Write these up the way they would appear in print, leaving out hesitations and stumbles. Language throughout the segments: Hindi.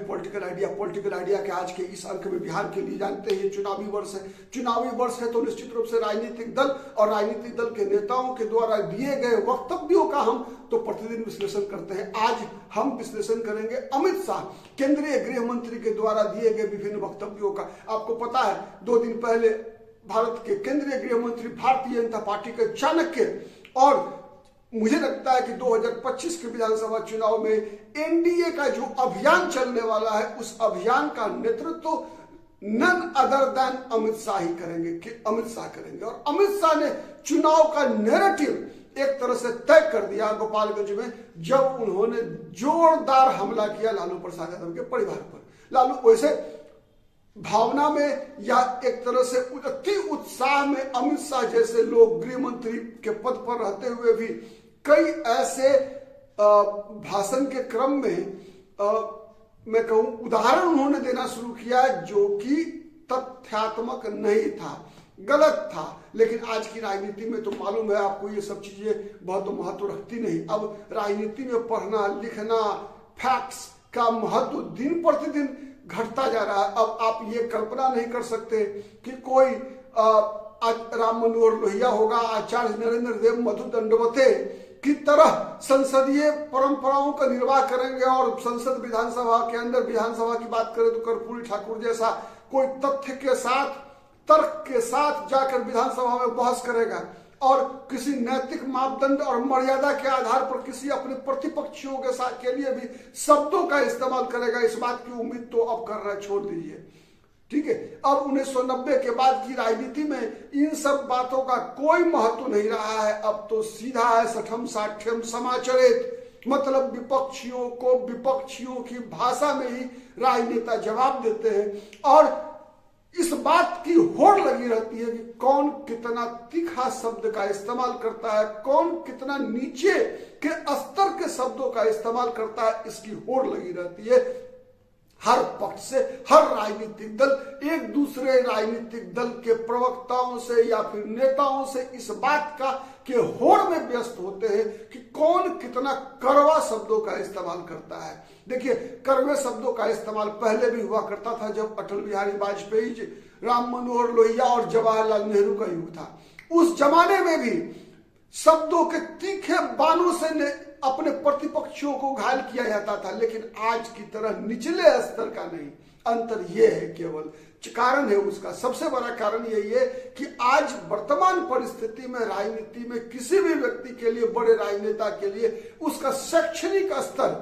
पॉलिटिकल आइडिया के आज के इस अंक में बिहार के लिए जानते हैं चुनावी वर्ष है तो निश्चित रूप से राजनीतिक दल और राजनीतिक दल के नेताओं के द्वारा दिए गए वक्तव्यों का हम तो प्रतिदिन विश्लेषण करते हैं। आज हम विश्लेषण करेंगे अमित शाह केंद्रीय गृह मंत्री के द्वारा दिए गए विभिन्न वक्तव्यों का। आपको पता है 2 दिन पहले भारत के केंद्रीय गृह मंत्री भारतीय जनता पार्टी के चाणक्य और मुझे लगता है कि 2025 के विधानसभा चुनाव में एनडीए का जो अभियान चलने वाला है उस अभियान का नेतृत्व none other than Amit Shah ही करेंगे और अमित शाह ने चुनाव का नैरेटिव एक तरह से तय कर दिया गोपालगंज में जब उन्होंने जोरदार हमला किया लालू प्रसाद यादव के परिवार पर। लालू वैसे भावना में या एक तरह से अति उत्साह में अमित शाह जैसे लोग गृह मंत्री के पद पर रहते हुए भी कई ऐसे भाषण के क्रम में मैं कहूं उदाहरण उन्होंने देना शुरू किया जो कि तथ्यात्मक नहीं था, गलत था। लेकिन आज की राजनीति में तो मालूम है आपको ये सब चीजें बहुत महत्व रखती नहीं। अब राजनीति में पढ़ना लिखना फैक्ट्स का महत्व दिन प्रतिदिन घटता जा रहा है। अब आप ये कल्पना नहीं कर सकते कि कोई राम मनोहर लोहिया होगा, आचार्य नरेंद्र देव मधु दंडवते की तरह संसदीय परंपराओं का निर्वाह करेंगे और संसद विधानसभा के अंदर विधानसभा की बात करें तो कर्पूरी ठाकुर जैसा कोई तथ्य के साथ तर्क के साथ जाकर विधानसभा में बहस करेगा और किसी नैतिक मापदंड और मर्यादा के आधार पर किसी अपने प्रतिपक्षियों के साथ के लिए भी शब्दों का इस्तेमाल करेगा। इस बात की उम्मीद तो अब कर रहे छोड़ दीजिए, ठीक है। अब 1990 के बाद की राजनीति में इन सब बातों का कोई महत्व नहीं रहा है। अब तो सीधा है सठम साठ्यम समाचरित, मतलब विपक्षियों की भाषा में ही राजनेता जवाब देते हैं और इस बात की होड़ लगी रहती है कि कौन कितना तीखा शब्द का इस्तेमाल करता है, कौन कितना नीचे के स्तर के शब्दों का इस्तेमाल करता है, इसकी होड़ लगी रहती है। हर पक्ष से हर राजनीतिक दल एक दूसरे राजनीतिक दल के प्रवक्ताओं से या फिर नेताओं से इस बात का के होड़ में व्यस्त होते हैं कि कौन कितना कड़वा शब्दों का इस्तेमाल करता है। देखिए कड़वे शब्दों का इस्तेमाल पहले भी हुआ करता था जब अटल बिहारी वाजपेयी, राम मनोहर लोहिया और जवाहरलाल नेहरू का युग था। उस जमाने में भी शब्दों के तीखे बाणों से अपने प्रतिपक्षियों को घायल किया जाता था, लेकिन आज की तरह निचले स्तर का नहीं। अंतर यह है, केवल कारण है उसका सबसे बड़ा कारण यही है कि आज वर्तमान परिस्थिति में राजनीति में किसी भी व्यक्ति के लिए, बड़े राजनेता के लिए उसका शैक्षणिक स्तर,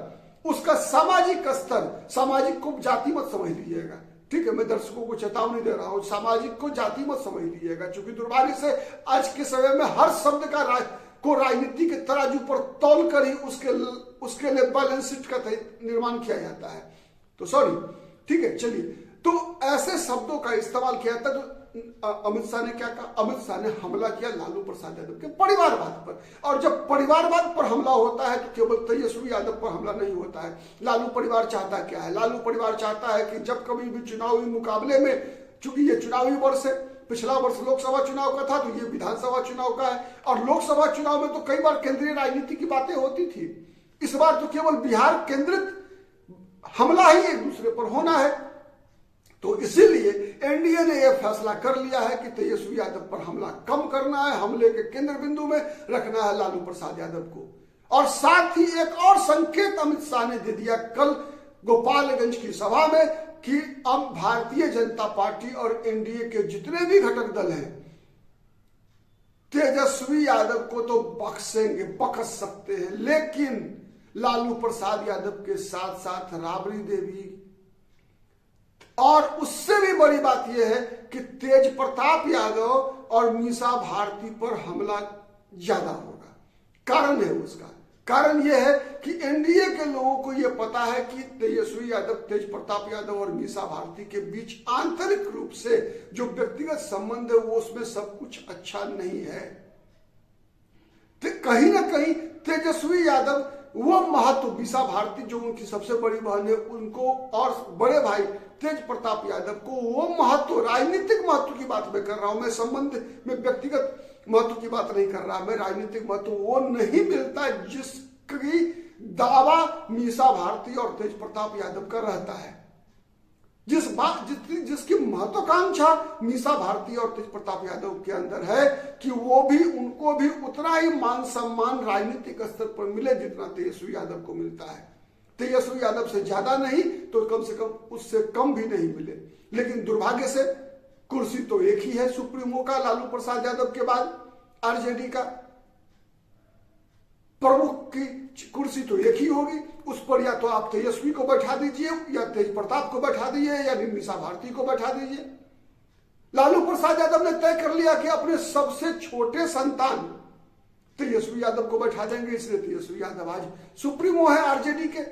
उसका सामाजिक स्तर, सामाजिक को जाति मत समझ लीजिएगा, ठीक है। मैं दर्शकों को चेतावनी दे रहा हूं, सामाजिक को जाति मत समझ लीजिएगा, क्योंकि दुर्भाग्य से आज के समय में हर शब्द को राजनीति के तराजू पर तौल कर ही उसके लिए बैलेंस शीट का निर्माण किया जाता है। तो सॉरी, ठीक है, चलिए। तो ऐसे शब्दों का इस्तेमाल किया था। तो अमित शाह ने क्या कहा? अमित शाह ने हमला किया लालू प्रसाद यादव के परिवारवाद पर, और जब परिवारवाद पर हमला होता है तो केवल तेजस्वी यादव पर हमला नहीं होता है। लालू परिवार चाहता क्या है? लालू परिवार चाहता है कि जब कभी भी चुनावी मुकाबले में, चूंकि ये चुनावी वर्ष है, पिछला वर्ष लोकसभा चुनाव का था तो ये विधानसभा चुनाव का है, और लोकसभा चुनाव में तो कई बार केंद्रीय राजनीति की बातें होती थी। इस बार तो केवल बिहार केंद्रित हमला ही एक दूसरे पर होना है। तो इसीलिए एनडीए ने यह फैसला कर लिया है कि तेजस्वी यादव पर हमला कम करना है, हमले के केंद्र बिंदु में रखना है लालू प्रसाद यादव को। और साथ ही एक और संकेत अमित शाह ने दे दिया कल गोपालगंज की सभा में कि अब भारतीय जनता पार्टी और एनडीए के जितने भी घटक दल हैं तेजस्वी यादव को तो बख्शेंगे, बख्श सकते हैं, लेकिन लालू प्रसाद यादव के साथ साथ राबड़ी देवी, और उससे भी बड़ी बात यह है कि तेज प्रताप यादव और मीसा भारती पर हमला ज्यादा होगा। कारण है उसका, कारण यह है कि एनडीए के लोगों को यह पता है कि तेजस्वी यादव, तेज प्रताप यादव और मीसा भारती के बीच आंतरिक रूप से जो व्यक्तिगत संबंध है वो उसमें सब कुछ अच्छा नहीं है। तो कहीं ना कहीं तेजस्वी यादव वो महत्व, मीसा भारती जो उनकी सबसे बड़ी बहन है, उनको और बड़े भाई तेज प्रताप यादव को वो महत्व, राजनीतिक महत्व की बात मैं कर रहा हूं, मैं संबंध में व्यक्तिगत महत्व की बात नहीं कर रहा, मैं राजनीतिक महत्व वो नहीं मिलता जिसकी दावा मीसा भारती और तेज प्रताप यादव का रहता है। जिसकी महत्वाकांक्षा मीसा भारती और तेज प्रताप यादव के अंदर है कि उनको भी उतना ही मान सम्मान राजनीतिक स्तर पर मिले जितना तेजस्वी यादव को मिलता है। तेजस्वी यादव से ज्यादा नहीं तो कम से कम उससे कम भी नहीं मिले। लेकिन दुर्भाग्य से कुर्सी तो एक ही है सुप्रीमो का, लालू प्रसाद यादव के बाद आरजेडी का प्रमुख की कुर्सी तो एक ही होगी। उस पर या तो आप तेजस्वी को बैठा दीजिए या तेज प्रताप को बैठा दीजिए या मीसा भारती को बैठा दीजिए। लालू प्रसाद यादव ने तय कर लिया कि अपने सबसे छोटे संतान तेजस्वी यादव को बैठा देंगे, इसलिए तेजस्वी यादव आज सुप्रीमो है आरजेडी के।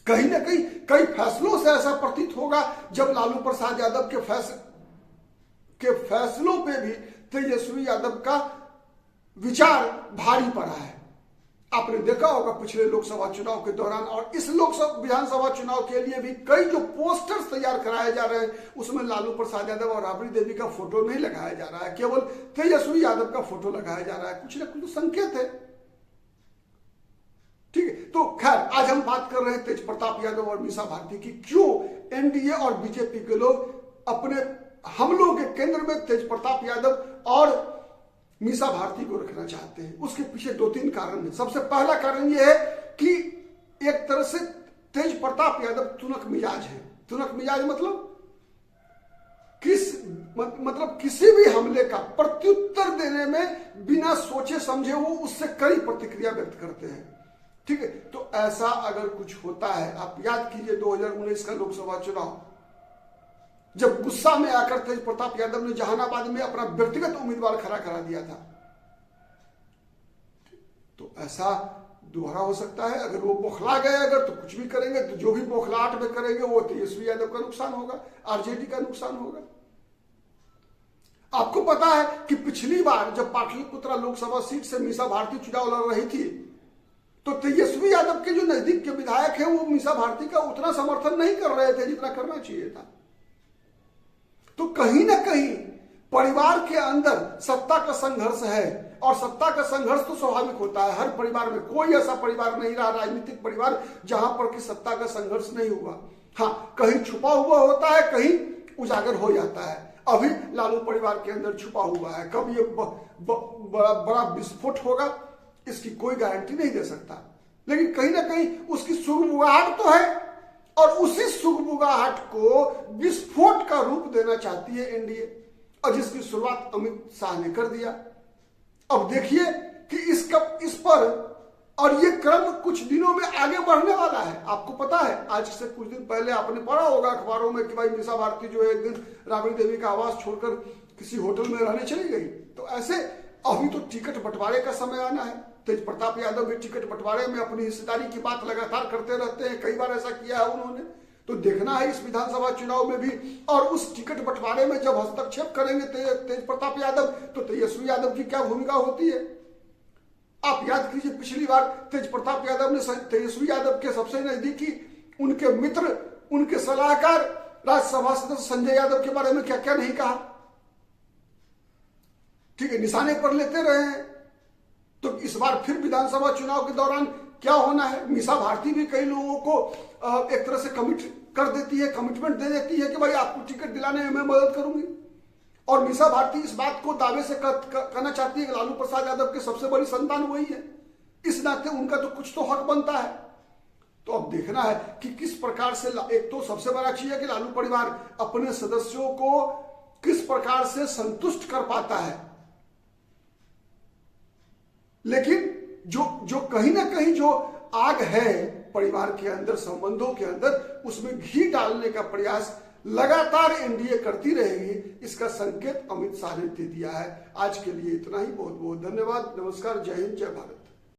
कहीं ना कहीं कई फैसलों से ऐसा प्रतीत होगा जब लालू प्रसाद यादव के फैसलों पे भी तेजस्वी यादव का विचार भारी पड़ा है। आपने देखा होगा पिछले लोकसभा चुनाव के दौरान और इस लोकसभा विधानसभा चुनाव के लिए भी कई जो पोस्टर्स तैयार कराए जा रहे हैं उसमें लालू प्रसाद यादव और राबड़ी देवी का फोटो नहीं लगाया जा रहा है, केवल तेजस्वी यादव का फोटो लगाया जा रहा है। कुछ ना कुछ तो संकेत है। ठीक है, तो खैर आज हम बात कर रहे हैं तेज प्रताप यादव और मीसा भारती की। क्यों एनडीए और बीजेपी के लोग अपने हमलों के केंद्र में तेज प्रताप यादव और मीसा भारती को रखना चाहते हैं? उसके पीछे दो तीन कारण हैं। सबसे पहला कारण यह है कि एक तरह से तेज प्रताप यादव तुनक मिजाज है। तुनक मिजाज मतलब किसी भी हमले का प्रत्युत्तर देने में बिना सोचे समझे वो उससे कड़ी प्रतिक्रिया व्यक्त करते हैं। ठीक है, तो ऐसा अगर कुछ होता है, आप याद कीजिए 2019 का लोकसभा चुनाव, जब गुस्सा में आकर तेज प्रताप यादव ने जहानाबाद में अपना व्यक्तिगत उम्मीदवार खड़ा करा दिया था, तो ऐसा दोहरा हो सकता है। अगर वो बौखला गए अगर तो कुछ भी करेंगे, तो जो भी बौखलाहट में करेंगे वो तेजस्वी यादव का नुकसान होगा, आरजेडी का नुकसान होगा। आपको पता है कि पिछली बार जब पाटलिपुत्रा लोकसभा सीट से मीसा भारती चुनाव लड़ रही थी तो तेजस्वी यादव के जो नजदीक के विधायक हैं वो मीसा भारती का उतना समर्थन नहीं कर रहे थे जितना करना चाहिए था। तो कहीं ना कहीं परिवार के अंदर सत्ता का संघर्ष है और सत्ता का संघर्ष तो स्वाभाविक होता है। हर परिवार में कोई ऐसा परिवार नहीं रहा, राजनीतिक परिवार, जहां पर कि सत्ता का संघर्ष नहीं हुआ। हाँ, कहीं छुपा हुआ होता है, कहीं उजागर हो जाता है। अभी लालू परिवार के अंदर छुपा हुआ है। कब ये बड़ा विस्फोट होगा इसकी कोई गारंटी नहीं दे सकता, लेकिन कहीं ना कहीं उसकी सुगबुगाहट तो है और उसी सुगबुगाहट को विस्फोट का रूप देना चाहती है एनडीए, और जिसकी शुरुआत अमित शाह ने कर दिया। अब देखिए कि इस पर और ये क्रम कुछ दिनों में आगे बढ़ने वाला है। आपको पता है आज से कुछ दिन पहले आपने पढ़ा होगा अखबारों में कि भाई मीसा भारती जो है एक दिन राबड़ी देवी का आवास छोड़कर किसी होटल में रहने चली गई। तो ऐसे अभी तो टिकट बंटवारे का समय आना है। तेज प्रताप यादव भी टिकट बंटवारे में अपनी हिस्सेदारी की बात लगातार करते रहते हैं, कई बार ऐसा किया है उन्होंने। तो देखना है इस विधानसभा चुनाव में भी, और उस टिकट बंटवारे में जब हस्तक्षेप करेंगे तेज प्रताप यादव तो तेजस्वी यादव की क्या भूमिका होती है। आप याद कीजिए पिछली बार तेज प्रताप यादव ने तेजस्वी यादव के सबसे नजदीकी उनके मित्र, उनके सलाहकार राज्यसभा सदस्य संजय यादव के बारे में क्या क्या नहीं कहा। ठीक है, निशाने पर लेते रहे हैं। तो इस बार फिर विधानसभा चुनाव के दौरान क्या होना है, मीसा भारती भी कई लोगों को एक तरह से कमिट कर देती है, कमिटमेंट दे देती है कि भाई आपको टिकट दिलाने में मैं मदद करूंगी। और मीसा भारती इस बात को दावे से कहना चाहती है कि लालू प्रसाद यादव के सबसे बड़ी संतान वही है, इस नाते उनका तो कुछ तो हक बनता है। तो अब देखना है कि किस प्रकार से, एक तो सबसे बड़ा चीज है कि लालू परिवार अपने सदस्यों को किस प्रकार से संतुष्ट कर पाता है, लेकिन जो कहीं ना कहीं जो आग है परिवार के अंदर, संबंधों के अंदर, उसमें घी डालने का प्रयास लगातार एनडीए करती रहेगी, इसका संकेत अमित शाह ने दे दिया है। आज के लिए इतना ही, बहुत बहुत धन्यवाद। नमस्कार, जय हिंद, जय भारत।